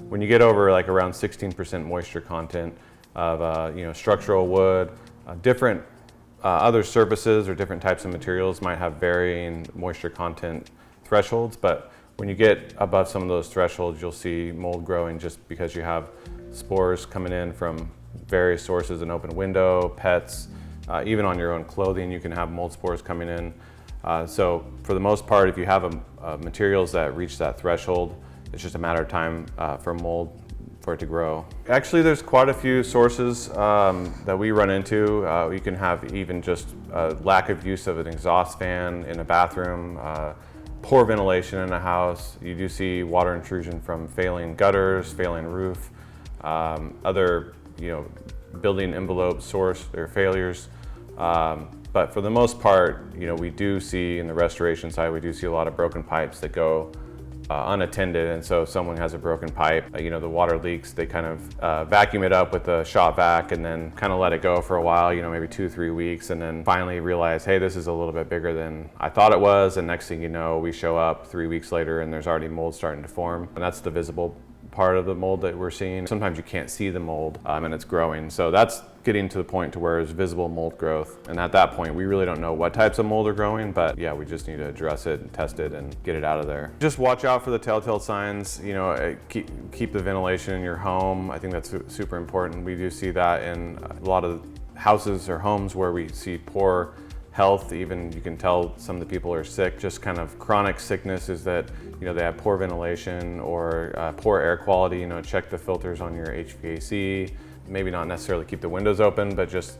when you get over like around 16% moisture content of structural wood, different other surfaces or different types of materials might have varying moisture content thresholds, but when you get above some of those thresholds, you'll see mold growing just because you have spores coming in from various sources, an open window, pets, even on your own clothing, you can have mold spores coming in. So for the most part, if you have materials that reach that threshold, it's just a matter of time for mold for it to grow. Actually, there's quite a few sources that we run into. You can have even just lack of use of an exhaust fan in a bathroom, poor ventilation in a house. You do see water intrusion from failing gutters, failing roof, other building envelope source or failures. But for the most part, we do see in the restoration side, we do see a lot of broken pipes that go unattended. And so if someone has a broken pipe, the water leaks, they kind of vacuum it up with a shop vac and then kind of let it go for a while, maybe 2-3 weeks, and then finally realize, hey, this is a little bit bigger than I thought it was. And next thing you know, we show up 3 weeks later and there's already mold starting to form. And that's the visible part of the mold that we're seeing. Sometimes you can't see the mold and it's growing. So that's getting to the point to where there's visible mold growth. And at that point, we really don't know what types of mold are growing, but yeah, we just need to address it and test it and get it out of there. Just watch out for the telltale signs, keep the ventilation in your home. I think that's super important. We do see that in a lot of houses or homes where we see poor health. Even you can tell some of the people are sick. Just kind of chronic sickness is that they have poor ventilation or poor air quality. Check the filters on your HVAC. Maybe not necessarily keep the windows open, but just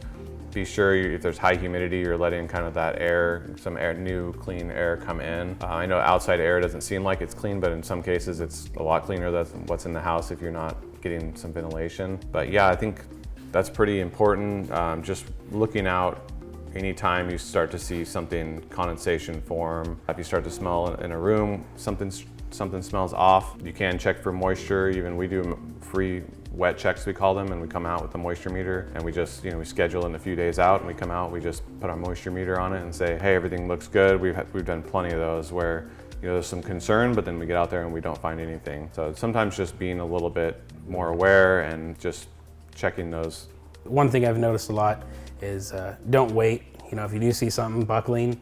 be sure if there's high humidity, you're letting kind of that air, some air, new clean air come in. I know outside air doesn't seem like it's clean, but in some cases it's a lot cleaner than what's in the house if you're not getting some ventilation. But yeah, I think that's pretty important. Just looking out anytime you start to see something, condensation form. If you start to smell in a room, something smells off, you can check for moisture. Even we do free wet checks, we call them, and we come out with the moisture meter and we just, we schedule in a few days out and we come out, we just put our moisture meter on it and say, hey, everything looks good. We've done plenty of those where there's some concern, but then we get out there and we don't find anything. So sometimes just being a little bit more aware and just checking those. One thing I've noticed a lot is don't wait. If you do see something buckling,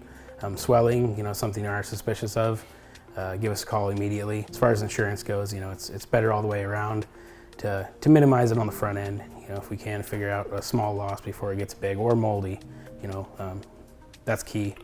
swelling, something you are suspicious of, give us a call immediately. As far as insurance goes, it's better all the way around to minimize it on the front end. If we can figure out a small loss before it gets big or moldy, that's key.